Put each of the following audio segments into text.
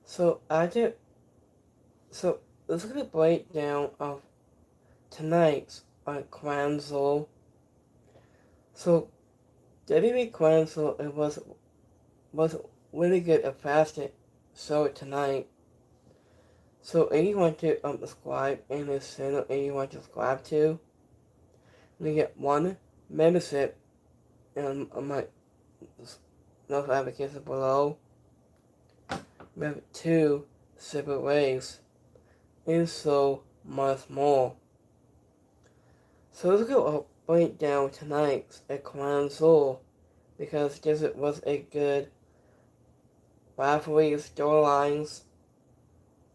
So I did. So let's get a breakdown of tonight's console. So WWE console it was really good and fast show tonight. So if you want to subscribe in this channel and you want to subscribe to, you get one membership and my notifications below. We have two separate ways and so much more. So let's go break down tonight's console because this was a good rivalry storylines.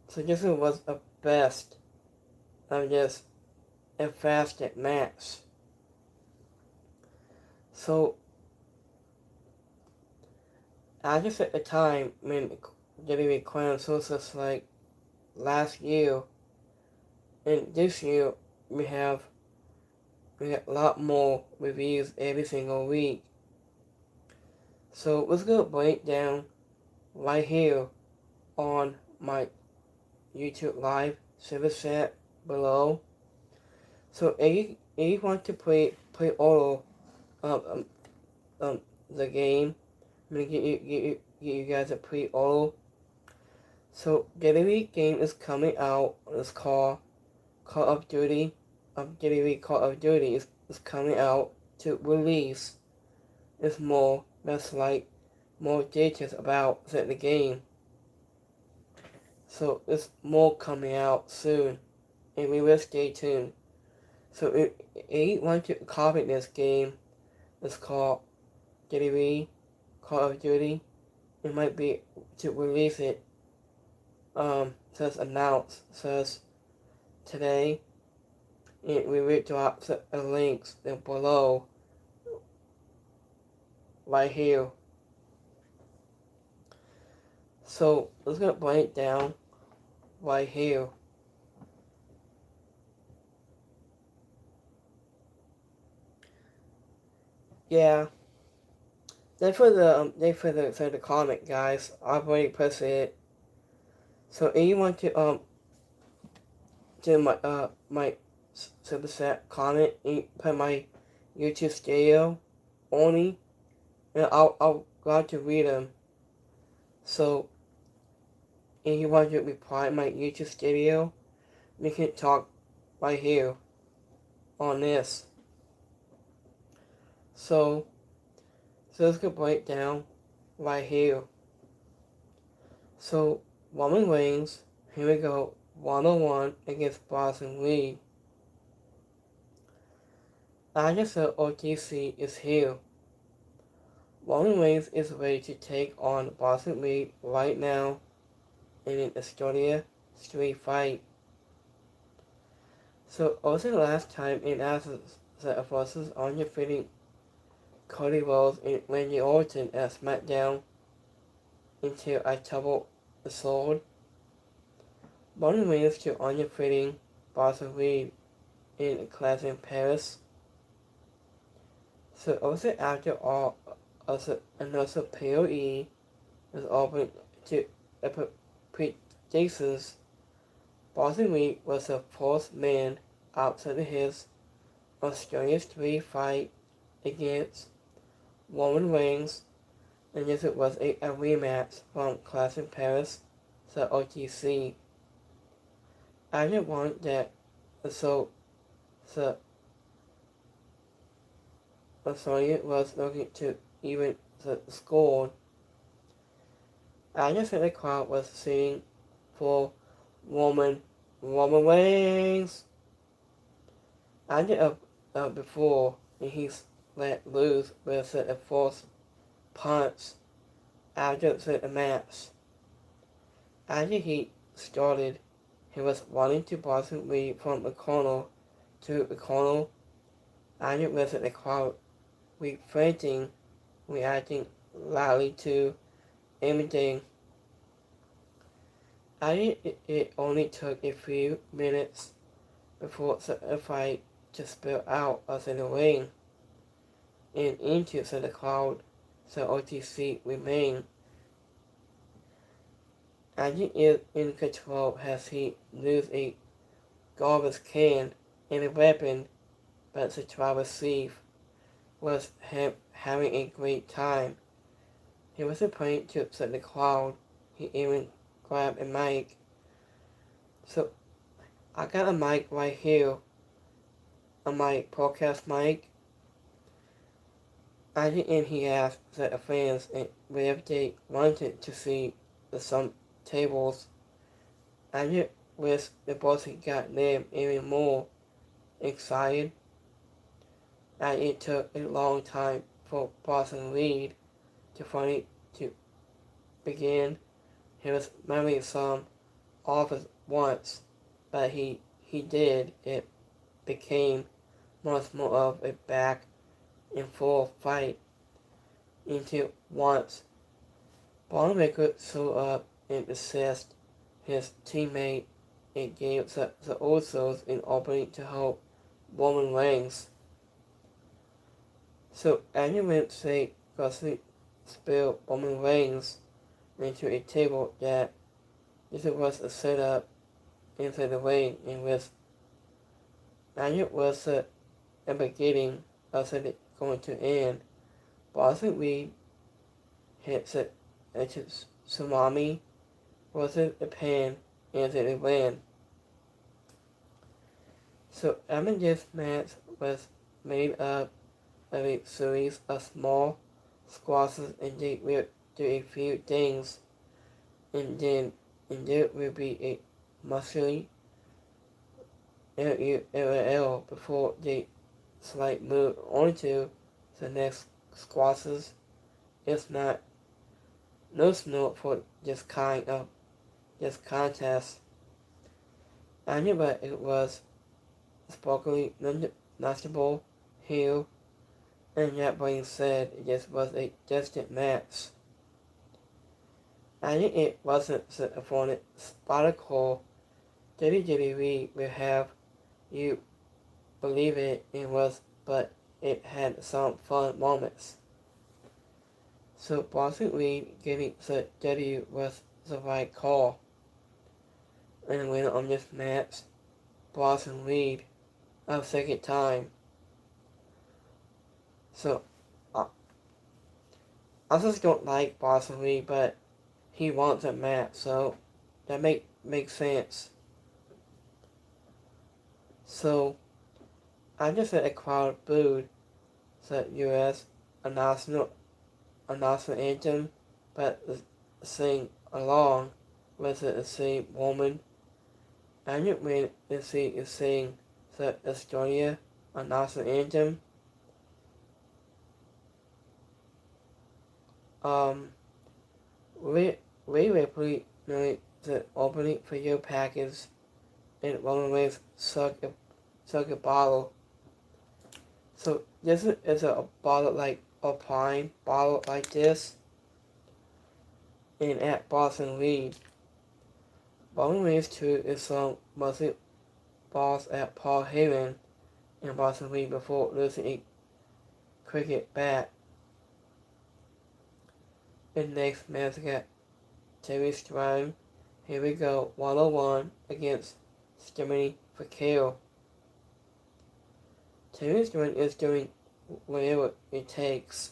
So this was a best of just a fast match. So I just at the time when WWE Crown Sources like last year and this year we have a lot more reviews every single week. So let's go break down right here on my YouTube live service chat below. So if you want to play all the game, I'm gonna get you guys a pre-order. So WWE game is coming out. It's called Call of Duty. WWE Call of Duty is coming out to release. It's more that's like more details about the game. So it's more coming out soon, and we will stay tuned. So if you want to copy this game, it's called WWE Call of Duty. It might be to release it. Says announced says today, and we will drop the links below right here. So let's gonna break down right here. Yeah, thanks for the comment, guys. I've already posted it. So if you want to do my super set comment, you put my YouTube studio only, and I'll glad to read them. So if you want to reply to my YouTube studio, we can talk right here on this. So let's go break down right here. So Roman Reigns, here we go, 1-on-1 against Boston League. I just said OTC is here. Roman Reigns is ready to take on Boston League right now in an Estonia street fight. So also last time in Athens, the forces on defeating Cody Rhodes and Randy Orton at SmackDown until I double the sword. Roman Reigns to Anya Fitting, Boston League in a class in Paris. So also after all, another POE was open to predictions. Boston League was the fourth man outside of his Australian street fight against Roman Reigns, and this was a rematch from Clash in Paris, the OTC. I didn't want that, so Australia was looking to even the score. I just think the crowd was singing for Roman Reigns. I did before, and he's let loose with a forced punch after the match. After he started, he was running to Boston League from the corner to the corner. I did with the crowd reacting loudly to everything. It only took a few minutes before the fight to spill out of the ring and into the crowd, so OTC remained. Andy is in control as he loses a garbage can and a weapon, but the driver thief was having a great time. He was planning to upset the crowd. He even grabbed a mic. So I got a mic right here, a mic, podcast mic. At the end he asked the fans if they wanted to see some tables. And it was the boss got them even more excited. And it took a long time for Boston Reed to finally to begin. He was maybe some office once, but he did. It became much more of a back and forth fight until once Bonemaker showed up and assist his teammate and gave the Usos an opening to help Roman Reigns. So anyone say Gussie spilled Roman Reigns into a table that this was a setup into the ring in which it was the beginning of it going to end. Boston Reed hits it into tsunami, was it a pin, and it a win. So this match was made up of a series of small squashes and they will do a few things and then there will be a muscly LULL before they slight move onto the next squashes. It's not no snow for this kind of this contest. I knew that it was sparkly, noticeable heel, and that being said, this was a distant match. I knew it wasn't the opponent spectacle. WWE will have you believe it was, but it had some fun moments. So Boston Reed getting the W was the right call. And winner on this match, Boston Reed, a second time. So I just don't like Boston Reed, but he wants a match, so that makes sense. So I just said a crowd booed the U.S. national anthem, but sing along with the same woman. And it when the scene is saying the Estonia national anthem. We Ripley knowing the opening for your package and Roman Reigns suck a bottle. So this is a bottle like a pine bottle like this. And at Boston Reed. Roman Reigns 2 is some mostly balls at Paul Heyman and Boston Reed before losing a cricket bat. And next match got Terry Strong. Here we go, 101 against Stephanie Fakir. Terry Strong is doing whatever it takes.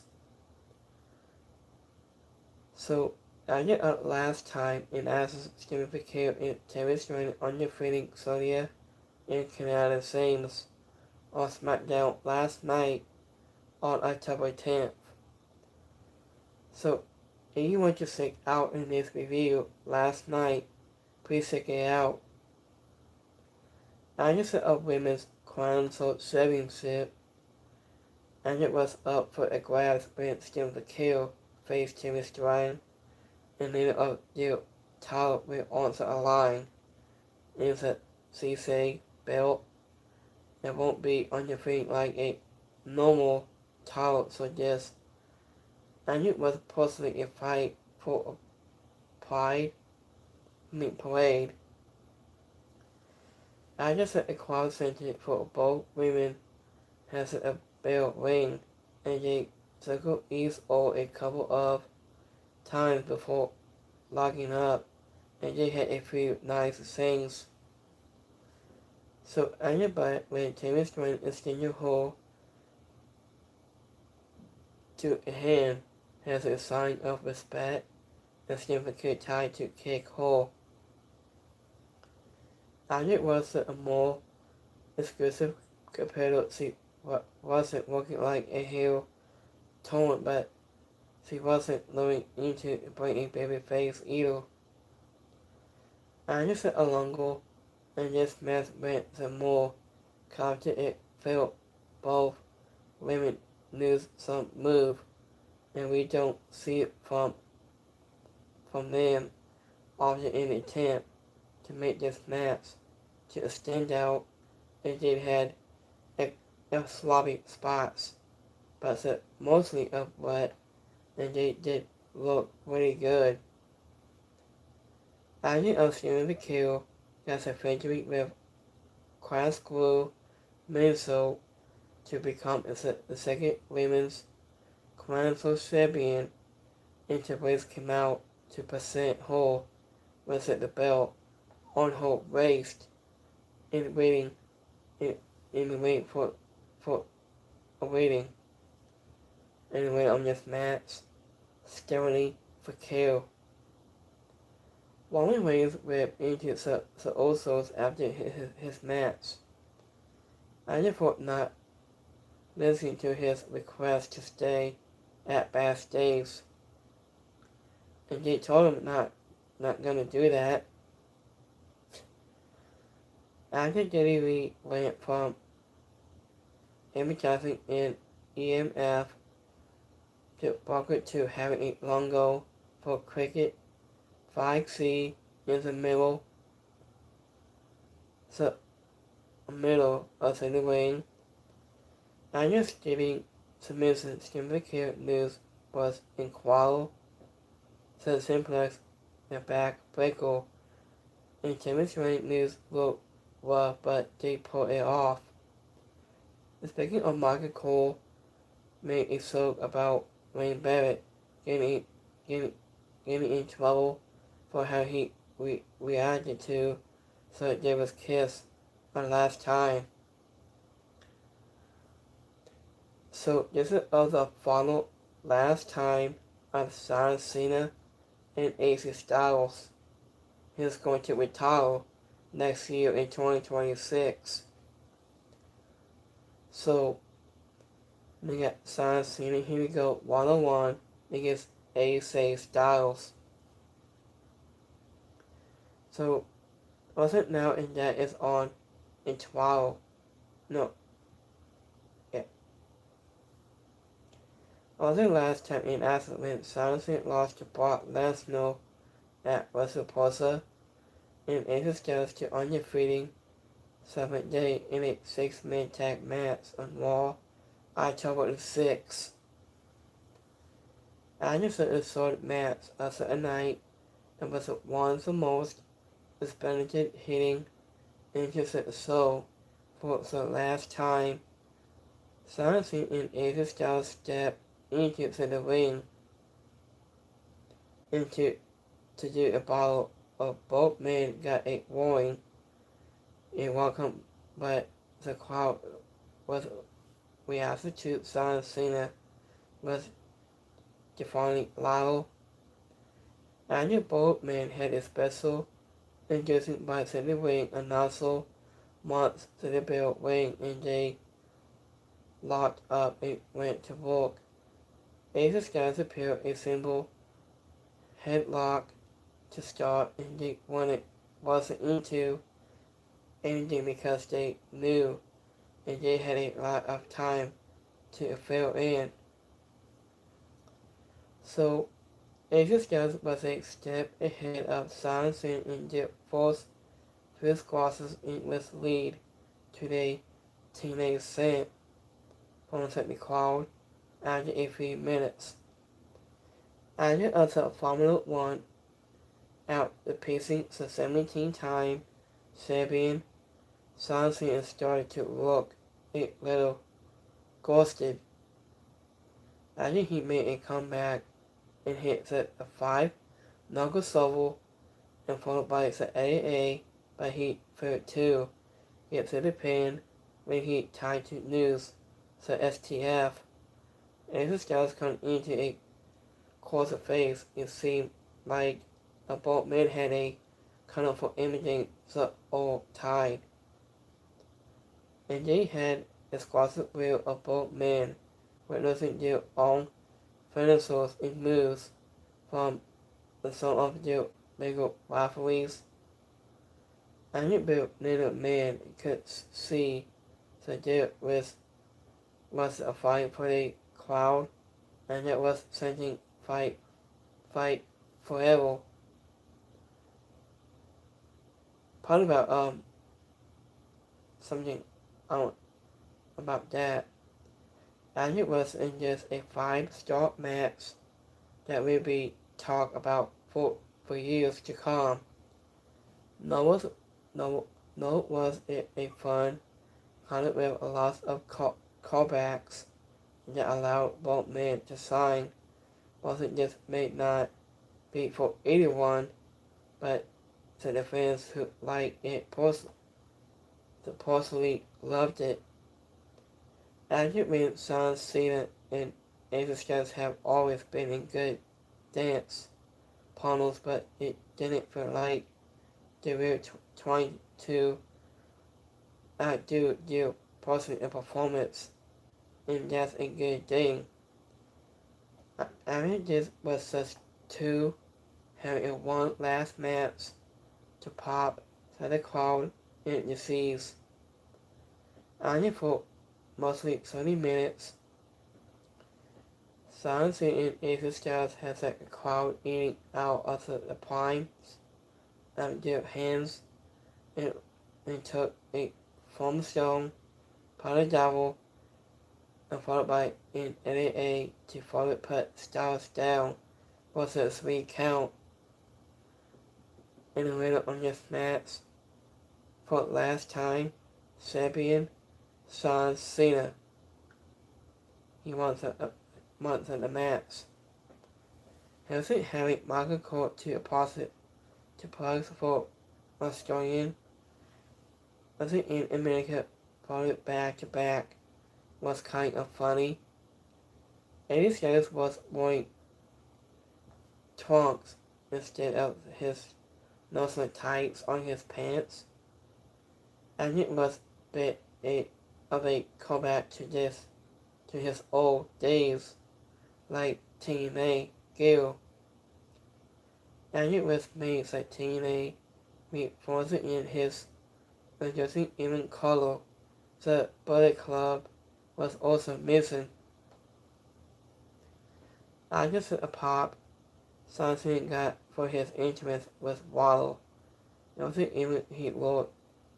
So, I did last time in as Stephanie Fakir and Terry Strong undefeated Sonia and Canada Sames on SmackDown last night on October 10th. So, if you want to check out in this review last night, please check it out. I just set up women's crown championship, and it was up for a grabs when Stephanie Fakir faced Terry Strong, and later of the title will answer a line. It's a CC belt. It won't be undefeated like a normal title, so this. And it was possibly a fight for parade. I just had a crowd center for both women has a bell ring, and they circle each or a couple of times before locking up and they had a few nice things. So anybody when Timmy's trying to extend your hole to a hand has a sign of respect and significant tied to cake hole. And it was a more exclusive compared to what wasn't working like a heel tone, but she wasn't learning into bringing baby face either. I just said a longer, and this match went some more confident it felt both women knew some move, and we don't see it from them often in an attempt to make this match to stand out. It did had a sloppy spots, but mostly of what, and they did look really good. I think of Steven the Kill as a victory with class glue Minnesota to become the second women's Grand champion, into which came out to present her with the belt on her waist in waiting in waiting for waiting and wait on this match steadily for kill. Roman Reigns ripped into the Usos after his match. I thought not listening to his request to stay at backstage, and they told him not gonna do that. After WWE went from advertising in EMF to Bucket to having a logo for cricket 5C in the middle of the ring. I'm just giving submission significant news was in Qualo, the simplex, the back breaker, and demonstrating news were, but they pulled it off. Speaking of Michael Cole, made a joke about Wayne Barrett getting in trouble for how he reacted to so there was kiss on last time. So this is the final last time of John Cena and AJ Styles. He's going to retire next year in 2026. So we got John Cena. Here we go, 1-on-1 against AJ Styles. So wasn't now and that is on in 12. No. Yeah. Also last time in accident when Sonic lost to Brock Lesnar at WrestlePalooza, and AJ Styles to undefeated 7th day in a 6-man tag match on Raw, October 6th. Anderson is short match of the night and was one of the most expended hitting into the show for the last time. Sonic and AJ Styles stepped into the ring and to do a battle of both men got a roaring and welcome, but the crowd was reacted to John Cena was defining loud. After both men had a special inducement by the ring announcer once the bell rang and they locked up and went to work. AJ Styles appeared a simple headlock to start, and they wasn't into anything because they knew and they had a lot of time to fill in. So AJ Styles was a step ahead of Sonic in their first few squashes in with lead to the teenage Saint from the crowd after a few minutes. After the Formula 1 out the pacing the 17-time champion, Sonic started to look a little ghosted. After he made a comeback and hit the 5 knuckle shovel and followed by the AA, but he failed to get to the pin when he tied to news, the STF. As the stars come into a closer phase, it seemed like both men had a colorful imaging the old tide. And they had exclusive view of both men, witnessing their own financials and moves from some of their legal rivalries. I knew neither man could see that there was a fight for the crowd, and there was something fight forever. Part about something about that. And it was in just a 5-star match that will be talked about for years to come. Nor was it a fun kind with a lot of callbacks that allowed both men to sign. Wasn't just may not be for anyone, but to the fans who liked it personally loved it. Argument John Cena and AJ Styles have always been in good dance partners, but it didn't feel like they were trying to outdo their person in performance, and that's a good thing. I mean, this was just two having a one last match to pop to the crowd and the seas. Only for mostly 30 minutes. Silence and AJ Styles has a crowd eating out of the palms of their hands and took a foam stone, potted double, and followed by an AA to follow put Styles down for the 3 count. In the middle of this match, for the last time, champion John Cena. He wants the match. Hasn't having Michael Cole to opposite to plugs for Australian. Wasn't in America followed back to back was kind of funny. AJ Styles was wearing trunks instead of his notional tights on his pants. And it was a bit of a callback to his old days, like TNA Gil. And it was made like TNA reinforcing in his reducing even color. The Bullet Club was also missing. I just a pop something got for his interest with Waddle. It wasn't even he wrote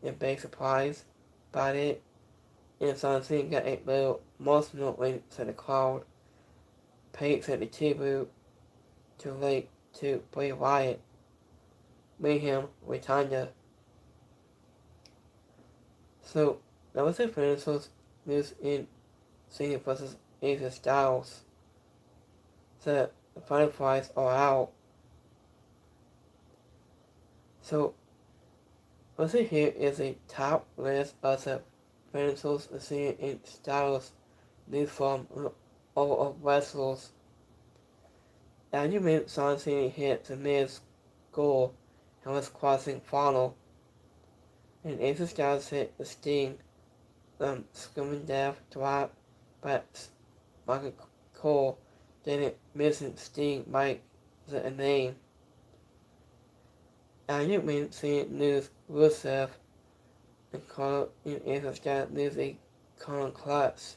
a big surprise about it, and something got a little emotional when to the crowd. Paid at the tribute too late to Bray Wyatt. Mayhem Rotunda. So that was the financial news in Cena vs. AJ Styles. The Fireflies are out. So what's it here is a top list of the financials seen in Styles news from all of wrestlers. Argument John Cena hit the Miz goal and was crossing final. And AJ Styles hit the Sting screaming death drop, but Michael Cole didn't miss Sting by the name. Argument Cena news Rusev and Carl and AJ Styles news a Colin Clutch.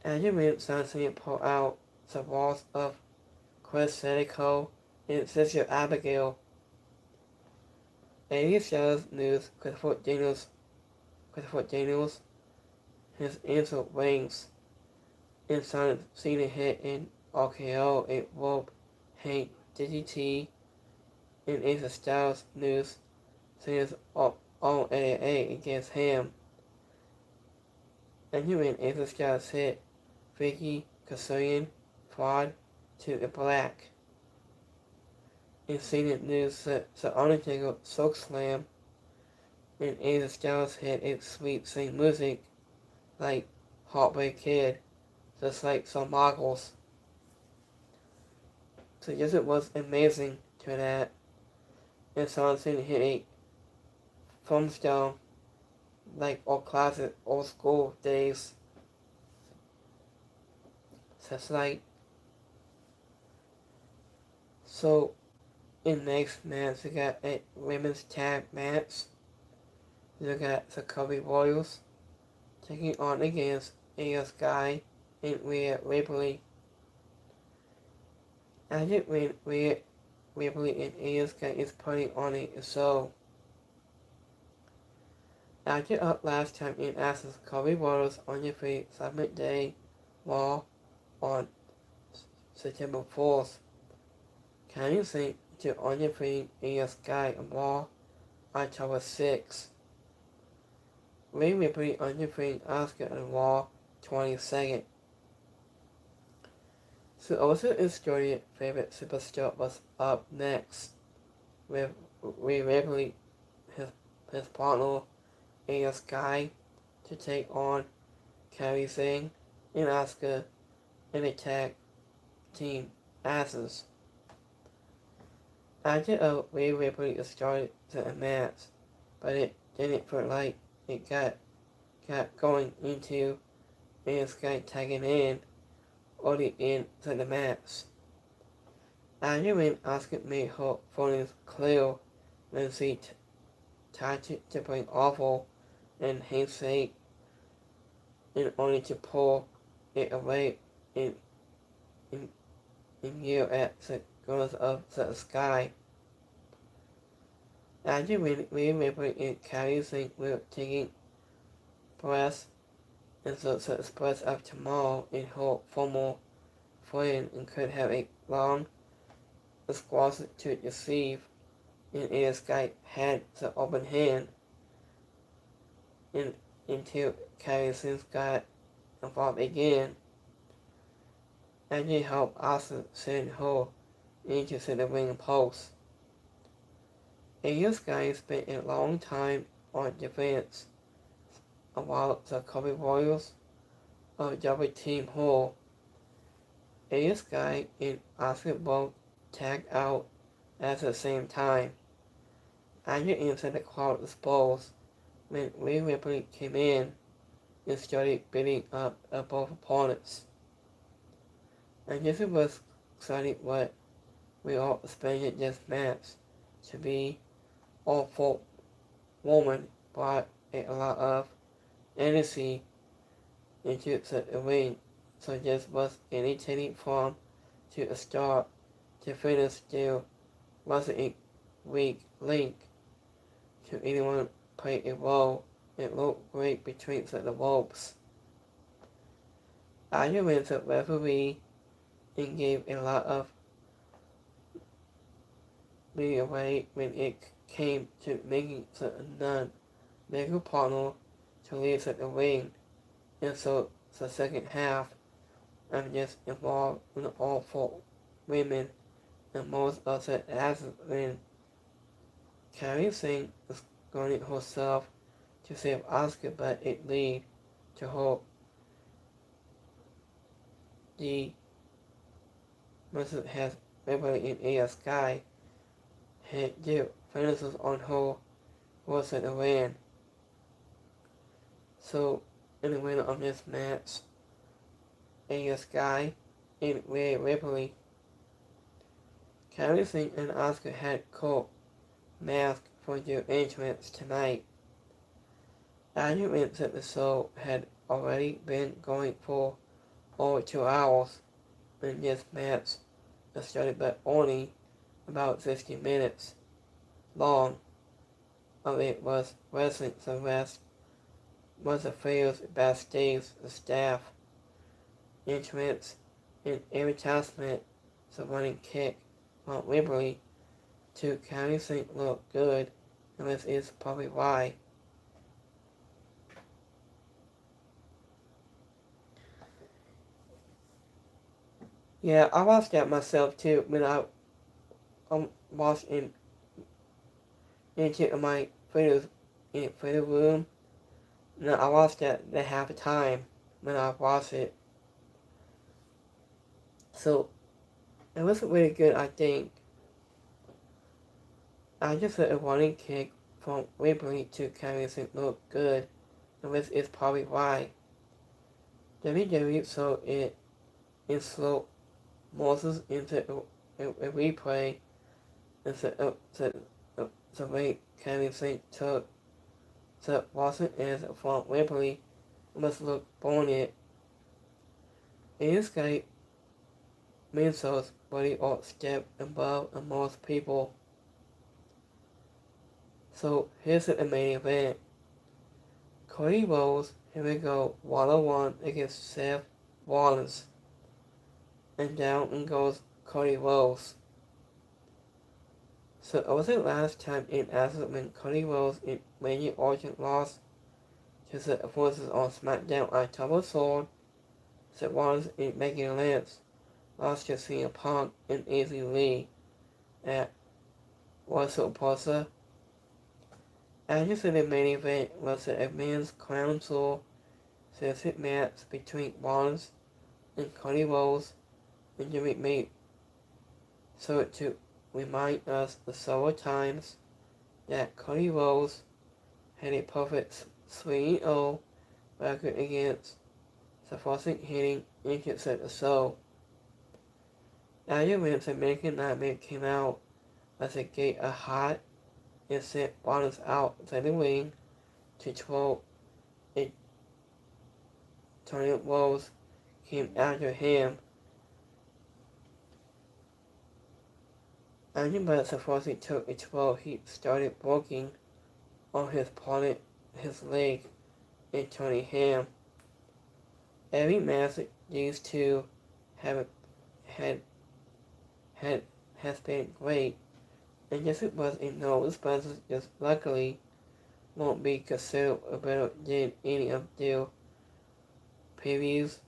Argument John Cena pulled out the walls of Chris Jericho and Sister Abigail. AJ Styles news Christopher Daniels, his answer rings, and John Cena hit in RKO a rope hang DDT, and AJ Styles news Cena's on AA against him. And when AJ Styles hit Vicky Kazarian fraud to the black. and seen the news that the Undertaker Slam and AJ Styles had its sweet sing music like Heartbreak Kid, just like some Michaels. So yes, it was amazing to that. And something hit a thumbstone like all classic old school days. So it's like, so in next match we got a women's tag match. We got the Cubby Royals taking on against Io Sky and Rhea Ripley. I think Rhea Ripley and Io Sky is putting on a show. After up last time in Athens, Cubby Royals on your feet 7th day Raw on September 4th. Can you think to on your feet Io Sky and Raw October 6th? Rhea Ripley on your feet Asuka and Raw 22nd. So also is Jordan's favorite superstar was up next with Rhea Ripley, his partner Io Sky, to take on Kairi Singh and Asuka in a tag team Asses. After Rhea Ripley started the match, but it didn't feel like it got going into Io Sky tagging in early into the match. After when Asuka made her feelings clear when she tried to bring awful and handshake and only to pull it away and yell at the girls of the sky. After when Rhea Ripley and Kairi Singh were taking breaths and the express of tomorrow in her former friend and could have a long squash to receive, and Io Sky had the open hand and until Kairi Singh got involved again, and he helped Asuka send her into the ring post. Io Sky spent a long time on defense about the Cubby Royals of double team her. Io Sky and Asuka both tagged out at the same time. After inside the crowd exposed when Rhea Ripley came in and started beating up both opponents. And this was exactly what we all expected this match to be. Awful woman brought a lot of energy into the ring, so this was entertaining from to start to finish. Still wasn't a weak link to anyone play a role. It looked great between the ropes. I went the referee and gave a lot of leeway when it came to making the non-legal partner to leave the ring, and so the second half of this involved in all four women and most of the asses when Kairi Singh was going herself to save Asuka, but it led to her the Mercer has Ripley in Io Sky had their finishes on her was at the win. So in the winner of this match, Io Sky and Rhea Ripley. Kairi Singh and Asuka had court masked for their entrance tonight. Arguments that the show had already been going for over 2 hours when this match started, but only about 60 minutes long of it was wrestling. The rest was affairs backstage, the staff, entrance, and advertisement. The running kick from Ripley to Kairi Singh looked good, and this is probably why. Yeah, I watched that myself too when I watched into my videos in the room. No, I watched that half the time when I watched it. So it wasn't really good, I think. I just let a running kick from Ripley to Carrington look good, and this is probably why. WWE so it in slow motions into a replay instead of the way Carrington took the Watson as from Ripley must look born it. In this case, Minso's body or step above most people. So here's the main event. Cody Rhodes, here we go, 1-on-1 against Seth Rollins. And down goes Cody Rhodes. So it was the last time in Ashes when Cody Rhodes in Randy Orton lost to the forces on SmackDown on Double Sword. Seth Rollins in Megan Lance lost to CM Punk and Easy Lee at WrestlePalooza. After the main event was a men's crown jewel six match between Rollins and Cody Rhodes and Jimmy made so to remind us the several times that Cody Rhodes had a perfect 3-0 record against the forcing hitting against the show. After when the American Nightmare came out as a gate a hot and sent Rollins out of the ring to throw a Tony Rhodes came after him. After the forcing took a throw, he started working on his opponent, his leg, and Tony Ham. Every match these two has been great, and this was a no response. Just luckily won't be considered better than any of their previews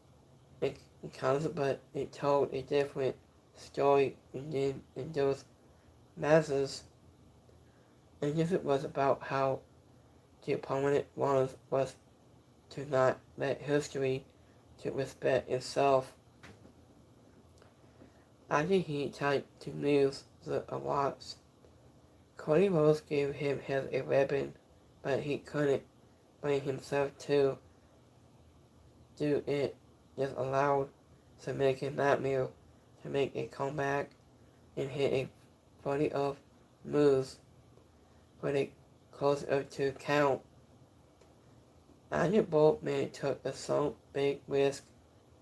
encounters, but it told a different story in those matches, and this was about how the opponent was to not let history to respect itself. After he tried to move the awards, Cody Rhodes gave him a weapon, but he couldn't bring himself to do it. Just allowed the American Nightmare to make a comeback and hit a body of moves for a close up to count. After both men took some big risk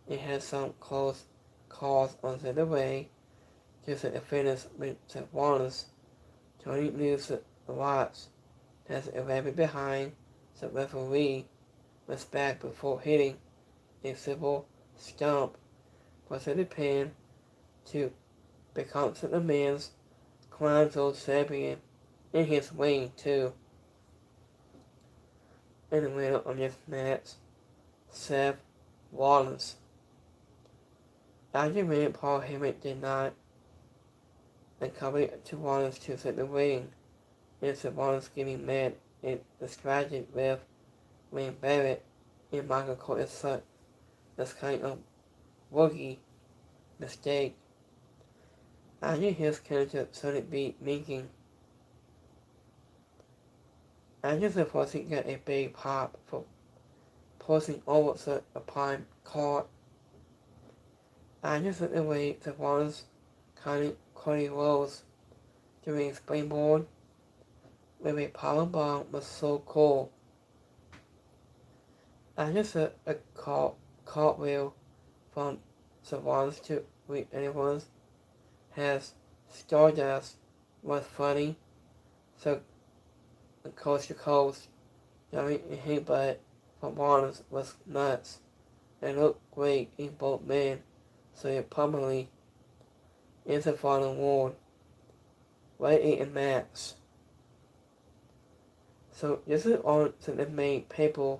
and had some close calls on the way, just at the finish with the Rollins. Tony moves the watch as a rabbit behind the referee was back before hitting a simple stomp for the pin to become the man's crown jewel champion in his reign too. And the winner of this match, Seth Rollins. After winning, Paul Heyman did not accompany to Rollins to the ring. Instead, Rollins getting mad and distracted with Wayne Barrett and Michael Cole is such this kind of rookie mistake. After his character shouldn't be making. After the forcing got a big pop for posting over the upon card. After the way the Rollins Cody Rhodes doing springboard with a power bomb was so cool. After a cartwheel from the Rollins to reach anyone has Stardust was funny, so the coast to coast jumping and headbutt from Rollins was nuts. It looked great in both men, so it probably is the final award. Right in match. So this is on to the main paper.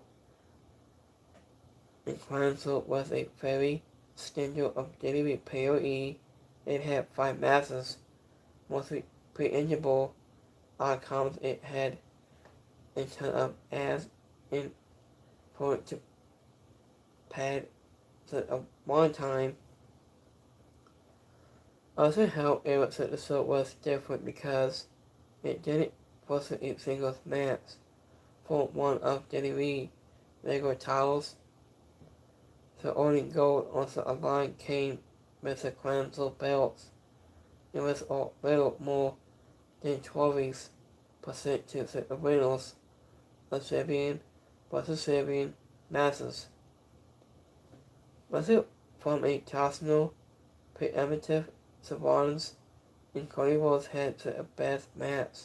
And Council was a very standard of daily PoE. It had 5 matches, mostly predictable outcomes it had instead of as important to pad of one time. Also helped it that the show was different because it didn't force each singles match for one of WWE regular titles. The only gold on the line came with the Council belts. It was a little more than 12% to the winners of Serbian versus Serbian matches. Was it from a personal, preemptive surveillance and Cody Rhodes had the best match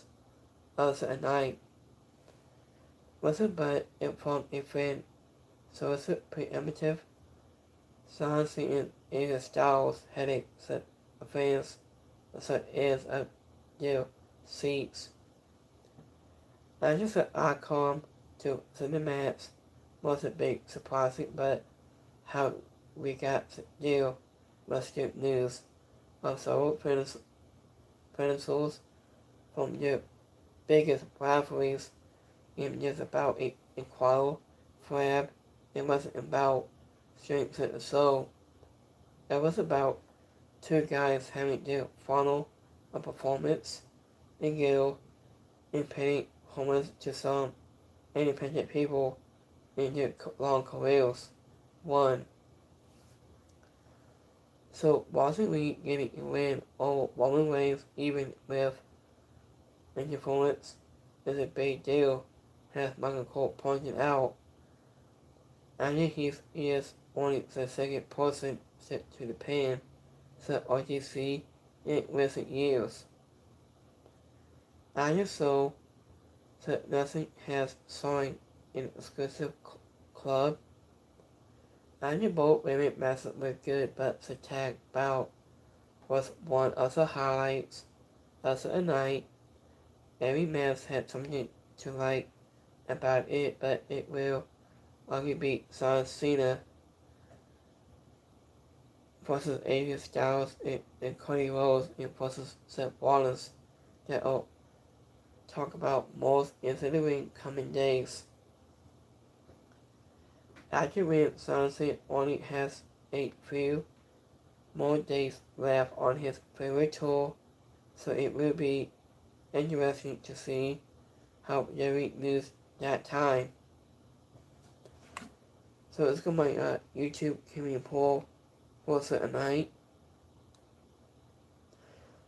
of the night? Was it but from a fan, so was it preemptive? Silencing in AJ Styles headaches that fans such as of their seats. I just an outcome to the match wasn't big surprising, but how we got there was good news. Of several pencils from their biggest rivalries, and just about a equal flab. It wasn't about strength of the soul. It was about two guys having their final performance in Gil and paying homage to some independent people in their long careers. One. So wasn't we getting a win over Roman Reigns even with interference is a big deal, as Michael Cole pointed out. I think he is only the second person set to the pen since RTC in recent years. I just saw that nothing has signed an exclusive club. I think both women matches were good, but the tag bout was one of the highlights of the night. Every match had something to like about it, but it will only be John Cena versus AJ Styles and Cody Rhodes versus Seth Rollins that I'll talk about most in the coming days. After when John Cena only has a few more days left on his favorite tour, so it will be interesting to see how Jerry moves that time. So let's go to my YouTube community poll for the night.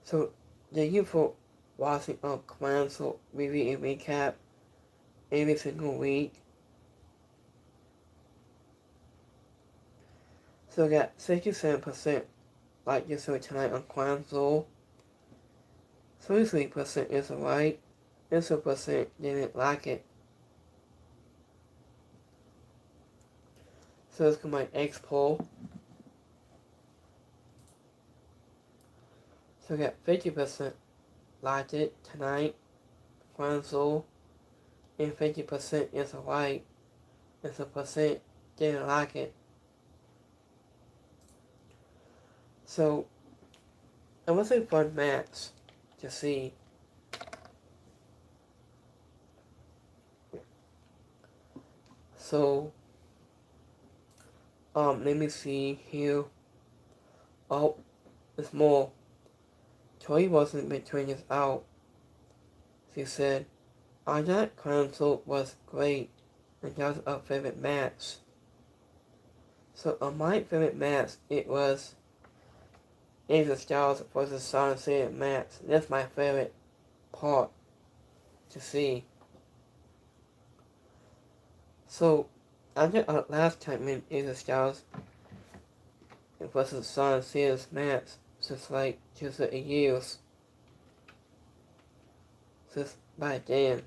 So thank you for watching our Council review and recap every single week. So I got 67% like this show tonight on Council. 33% is alright, and 6% didn't like it. So let's go to my X poll. So I got 50% liked it tonight, Council, and 50% is alright, and 6% didn't like it. So it was a fun match to see. So let me see here. Oh, there's more. Tori wasn't between us out. She said, "I thought Council was great, and that was our favorite match." So on my favorite match, it was AJ Styles versus Sonic Cena match. That's my favorite part to see. So after our last time in AJ Styles versus Sonic Cena's match, since like 2 years. Since by then,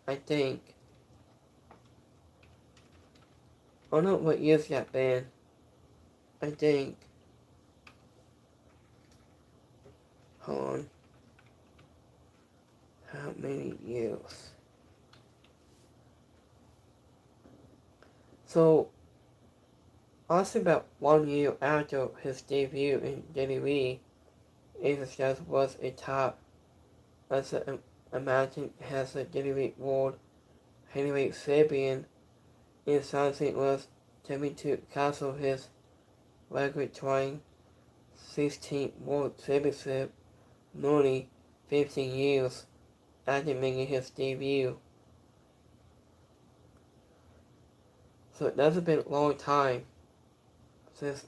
I think. I don't know what years that been. I think. Hold on. How many years? So, also about 1 year after his debut in WWE, AJ Styles was a top as imagine has a WWE World Heavyweight Champion in South St. Louis, attempting to cancel his record-tying 16th World Championship nearly 15 years after making his debut. So it hasn't been a long time since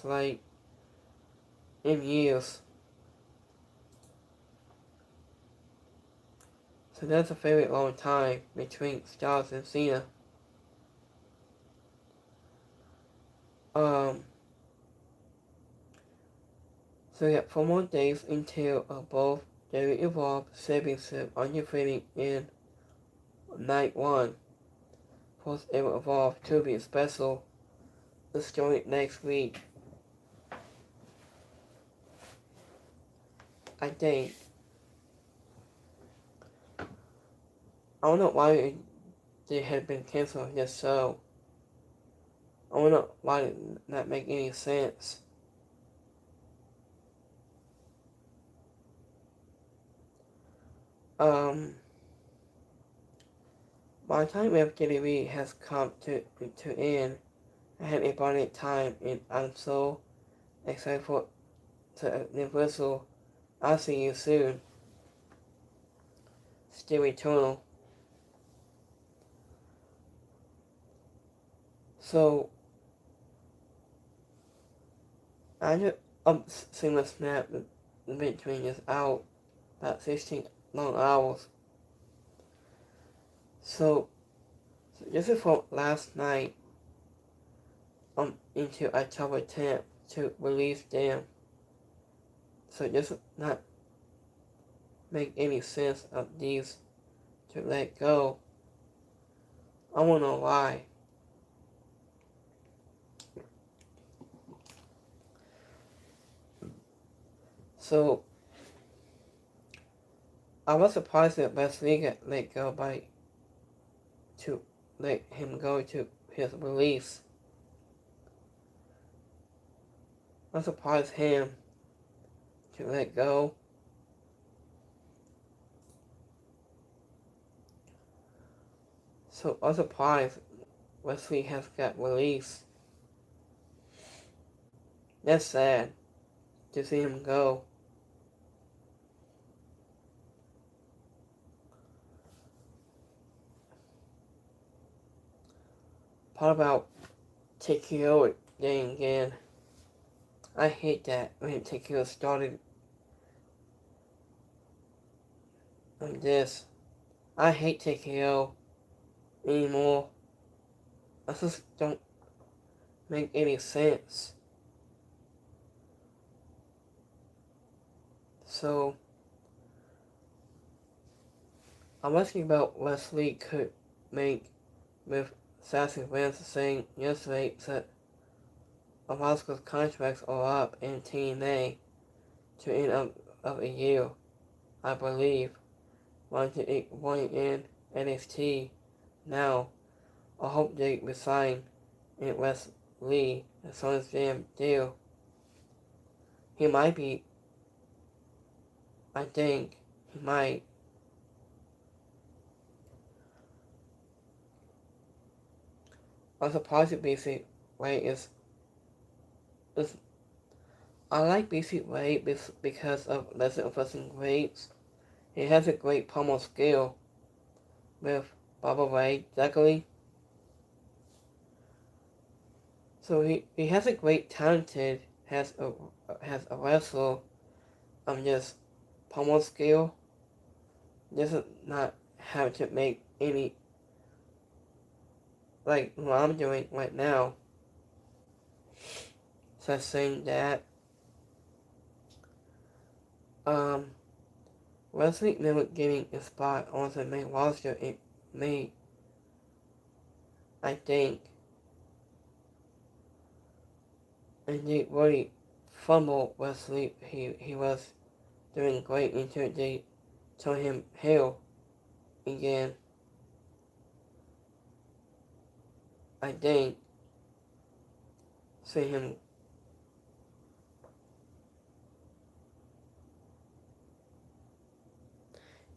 like in years. So that's a very long time between Styles and Cena. So we got 4 more days until both WWE Evolve Championship are defeating in Night 1. Post ever Evolve to be special. Let's join it next week. I think. I don't know why they had been canceled this show. I don't know why it did not make any sense. By the time WWE has come to end, I had a brilliant time and I'm so excited for the Universal. I'll see you soon. Still eternal. So I just seamless snap the between is out about 16 long hours. So this is from last night into October 10th to release them. So it does not make any sense of these to let go. I wanna know why. So I was surprised that Wesley got let go to let him go to his release. I surprised him to let go. So I was surprised Wesley has got released. That's sad to see him go. What about TKO again? I hate that when TKO started like this. I hate TKO anymore. I just don't make any sense. So I'm asking about what Wesley could make with Sassy Vance saying yesterday that Oscar's contracts are up in TNA to end of a year, I believe. One in NXT now. I hope they resign in Wesley as soon as they deal. He might be. I think he might. I'm surprised that BC Ray is I like BC Ray because of lesson enforcing grades. He has a great pommel skill with Baba Ray luckily. So he has a great talented has a wrestler just pommel skill. Does not have to make any like what I'm doing right now. So saying that Wesley never getting a spot on the main roster, it may, I think, and they really fumbled Wesley. He was doing great until they told him heel again. I think see him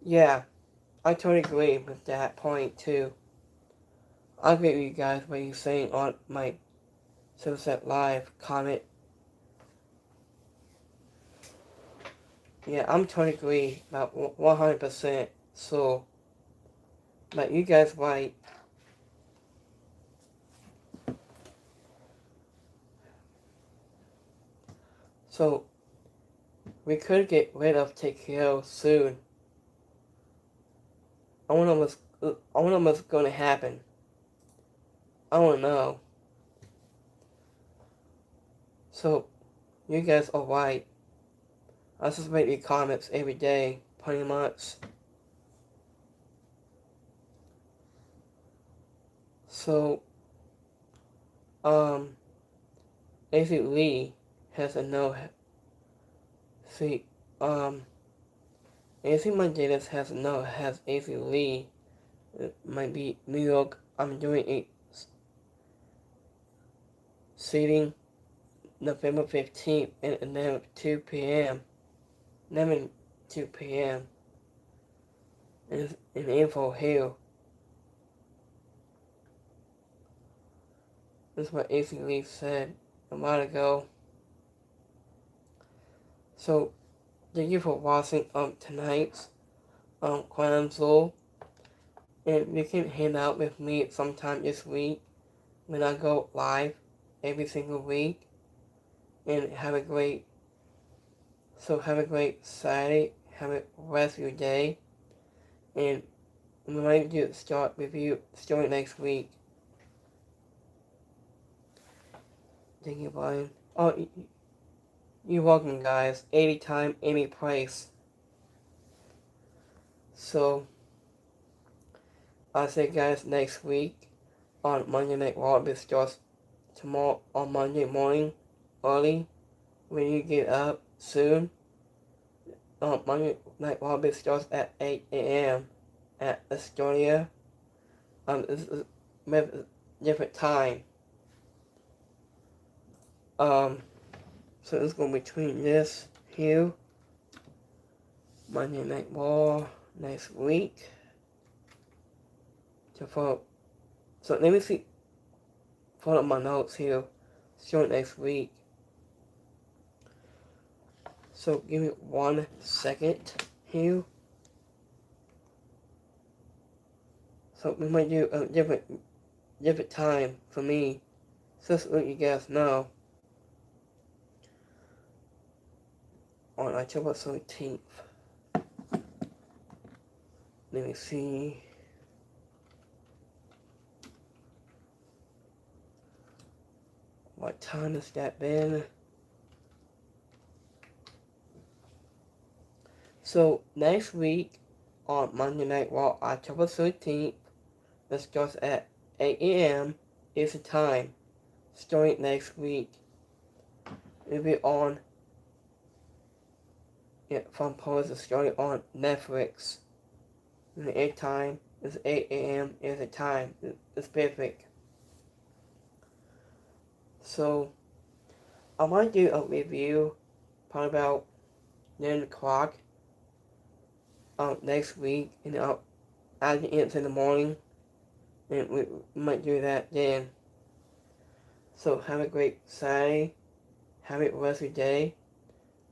Yeah, I totally agree with that point too. I agree with you guys what you're saying on my Sunset Live comment. Yeah, I'm totally agree about 100%. So, but you guys right. So, we could get rid of TKO soon. I wonder what's going to happen. I don't know. So, you guys are right. I just make your comments every day, pretty much. So, AC Lee has a no. See, AC Mondays has AC Lee. It might be New York. I'm doing a seating November 15th and 2 p.m. 2 p.m. in info here. This is what AC Lee said a while ago. So, thank you for watching tonight's Clamsel. And you can hang out with me sometime this week when I go live every single week. And have a great Saturday. Have a rest of your day. And we might do start review starting next week. Thank you, Brian. Oh, you're welcome, guys. Anytime, any place. So, I'll see you guys next week on Monday Night Raw. It starts tomorrow on Monday morning, early, when you get up soon. Monday Night Raw starts at 8 a.m. at Estonia. This is a different time. So it's going between this here, Monday Night Raw next week. So let me see. Follow my notes here. Start next week. So give me 1 second here. So we might do a different time for me. So just let you guys know. On October 17th. Let me see. What time has that been? So next week on Monday Night Raw, October 13th, it starts at 8 a.m. is the time. Starting next week. It'll be on from Post starting on Netflix. And the air time is 8 a.m. is the time. It's perfect. So I might do a review probably about 9 o'clock next week, and I'll add the ends in the morning, and we might do that then. So have a great Saturday, have a rest of your day.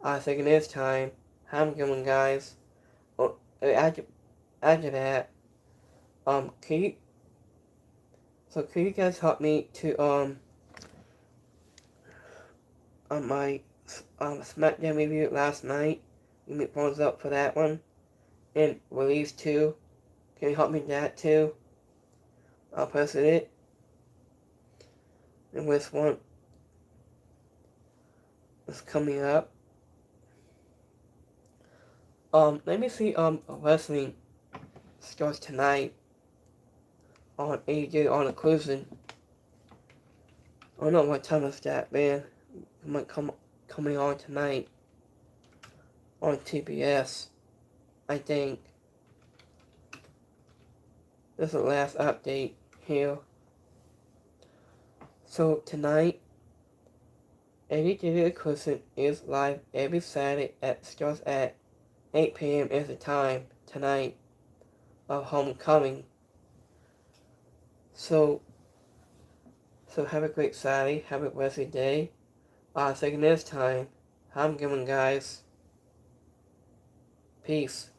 Second this time, have a good one, guys. After that, can you guys help me to on my SmackDown review last night? Give me thumbs up for that one. And Release 2. Can you help me with that too? I'll post it. And this one is coming up. Let me see, wrestling starts tonight on AJ on Inclusion. I don't know what time is that, man. It might coming on tonight on TBS, I think. This is the last update here. So tonight, AJ Inclusion is live every Saturday starts at 8 p.m. is the time tonight of homecoming. So have a great Saturday, have a blessed day. Thinking this time, I'm giving guys. Peace.